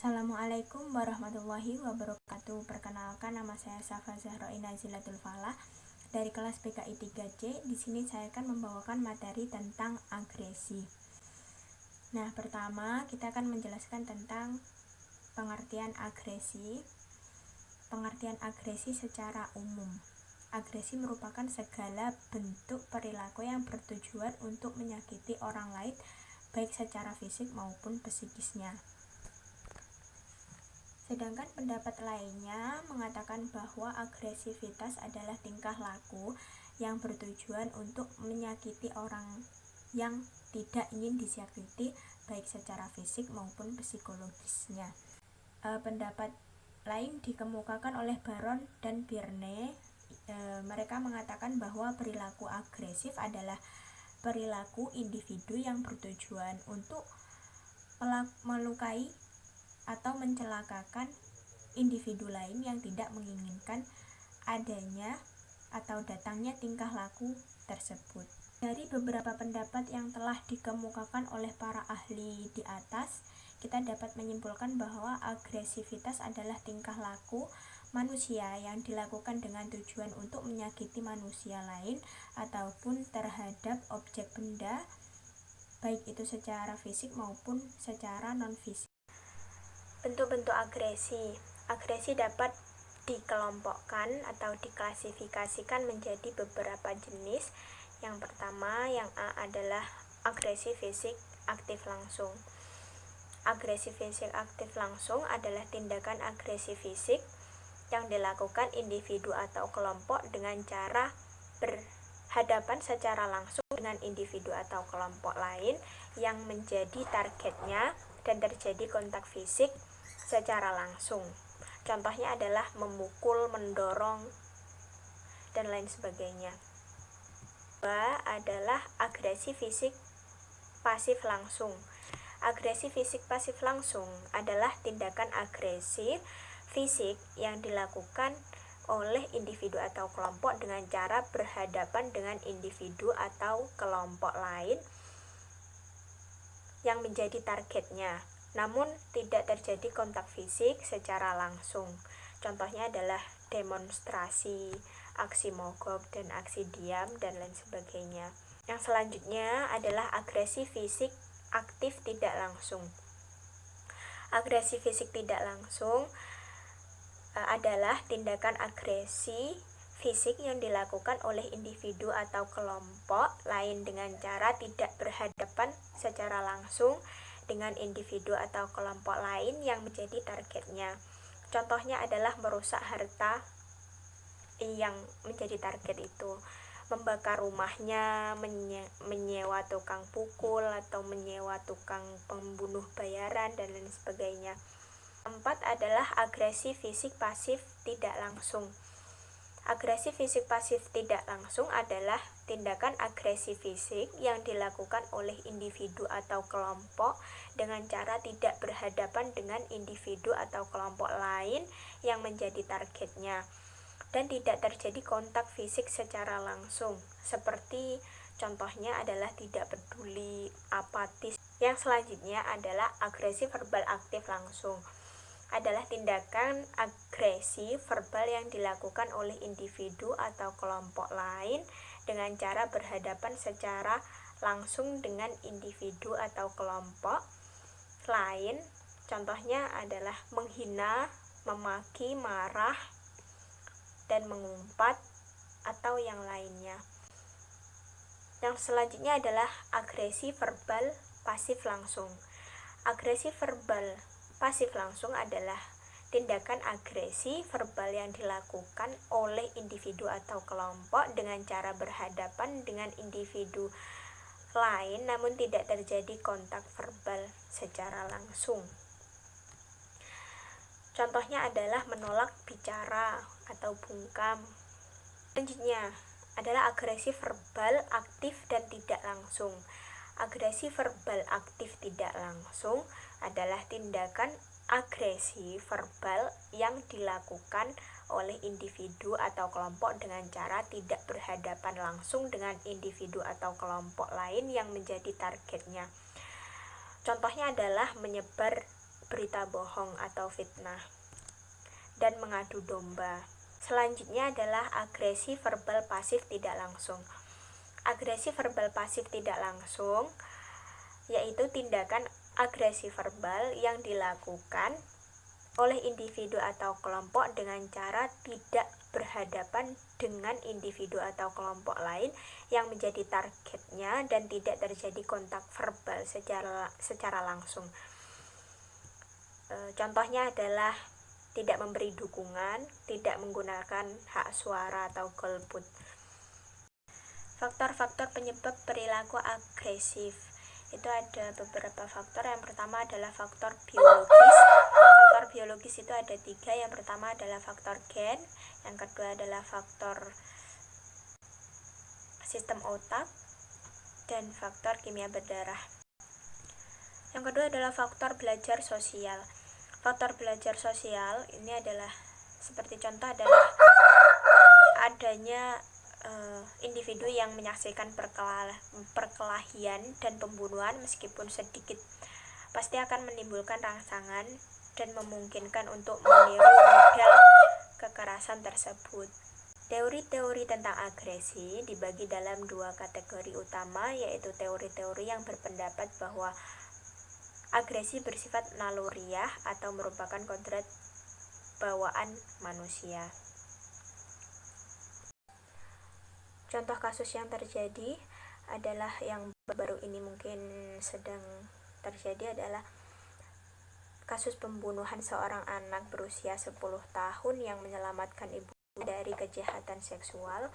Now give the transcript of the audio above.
Assalamualaikum warahmatullahi wabarakatuh. Perkenalkan, nama saya Safa Zahra Inazilatul Falah dari kelas PKI 3C. Di sini saya akan membawakan materi tentang agresi. Nah, pertama kita akan menjelaskan tentang pengertian agresi. Pengertian agresi secara umum. Agresi merupakan segala bentuk perilaku yang bertujuan untuk menyakiti orang lain, baik secara fisik maupun psikisnya. Sedangkan pendapat lainnya mengatakan bahwa agresivitas adalah tingkah laku yang bertujuan untuk menyakiti orang yang tidak ingin disakiti, baik secara fisik maupun psikologisnya. Pendapat lain dikemukakan oleh Baron dan Birne. Mereka mengatakan bahwa perilaku agresif adalah perilaku individu yang bertujuan untuk melukai atau mencelakakan individu lain yang tidak menginginkan adanya atau datangnya tingkah laku tersebut. Dari beberapa pendapat yang telah dikemukakan oleh para ahli di atas, kita dapat menyimpulkan bahwa agresivitas adalah tingkah laku manusia yang dilakukan dengan tujuan untuk menyakiti manusia lain ataupun terhadap objek benda, baik itu secara fisik maupun secara non-fisik. Bentuk-bentuk agresi. Agresi dapat dikelompokkan atau diklasifikasikan menjadi beberapa jenis. Yang pertama, yang A adalah agresi fisik aktif langsung. Agresi fisik aktif langsung adalah tindakan agresi fisik yang dilakukan individu atau kelompok dengan cara berhadapan secara langsung dengan individu atau kelompok lain yang menjadi targetnya dan terjadi kontak fisik secara langsung. Contohnya adalah memukul, mendorong, dan lain sebagainya. Kedua adalah agresi fisik pasif langsung. Agresi fisik pasif langsung adalah tindakan agresif fisik yang dilakukan oleh individu atau kelompok dengan cara berhadapan dengan individu atau kelompok lain yang menjadi targetnya, namun tidak terjadi kontak fisik secara langsung. Contohnya adalah demonstrasi, aksi mogok dan aksi diam, dan lain sebagainya. Yang selanjutnya adalah agresi fisik aktif tidak langsung. Agresi fisik tidak langsung adalah tindakan agresi fisik yang dilakukan oleh individu atau kelompok lain dengan cara tidak berhadapan secara langsung dengan individu atau kelompok lain yang menjadi targetnya. Contohnya adalah merusak harta yang menjadi target itu, membakar rumahnya, menyewa tukang pukul atau menyewa tukang pembunuh bayaran, dan lain sebagainya. Keempat adalah agresi fisik pasif tidak langsung. Agresi fisik pasif tidak langsung adalah tindakan agresi fisik yang dilakukan oleh individu atau kelompok dengan cara tidak berhadapan dengan individu atau kelompok lain yang menjadi targetnya dan tidak terjadi kontak fisik secara langsung, seperti contohnya adalah tidak peduli, apatis. Yang selanjutnya adalah agresi verbal aktif langsung. Adalah tindakan agresi verbal yang dilakukan oleh individu atau kelompok lain dengan cara berhadapan secara langsung dengan individu atau kelompok lain. Contohnya adalah menghina, memaki, marah, dan mengumpat atau yang lainnya. Yang selanjutnya adalah agresi verbal pasif langsung. Agresi verbal pasif langsung adalah tindakan agresi verbal yang dilakukan oleh individu atau kelompok dengan cara berhadapan dengan individu lain namun tidak terjadi kontak verbal secara langsung. Contohnya adalah menolak bicara atau bungkam. Selanjutnya adalah agresi verbal aktif dan tidak langsung. Agresi verbal aktif tidak langsung adalah tindakan agresi verbal yang dilakukan oleh individu atau kelompok dengan cara tidak berhadapan langsung dengan individu atau kelompok lain yang menjadi targetnya. Contohnya adalah menyebar berita bohong atau fitnah, dan mengadu domba. Selanjutnya adalah agresi verbal pasif tidak langsung. Agresi verbal pasif tidak langsung yaitu tindakan agresi verbal yang dilakukan oleh individu atau kelompok dengan cara tidak berhadapan dengan individu atau kelompok lain yang menjadi targetnya dan tidak terjadi kontak verbal secara langsung. Contohnya adalah tidak memberi dukungan, tidak menggunakan hak suara atau golput. Faktor-faktor penyebab perilaku agresif itu ada beberapa faktor. Yang pertama adalah faktor biologis. Faktor biologis itu ada 3. Yang pertama adalah faktor gen, yang kedua adalah faktor sistem otak, dan faktor kimia berdarah. Yang kedua adalah faktor belajar sosial. Faktor belajar sosial ini adalah seperti contoh adalah adanya individu yang menyaksikan perkelahian dan pembunuhan meskipun sedikit pasti akan menimbulkan rangsangan dan memungkinkan untuk meniru model kekerasan tersebut. Teori-teori tentang agresi dibagi dalam 2 kategori utama, yaitu teori-teori yang berpendapat bahwa agresi bersifat naluriah atau merupakan kodrat bawaan manusia. Contoh kasus yang terjadi adalah yang baru ini mungkin sedang terjadi adalah kasus pembunuhan seorang anak berusia 10 tahun yang menyelamatkan ibu dari kejahatan seksual.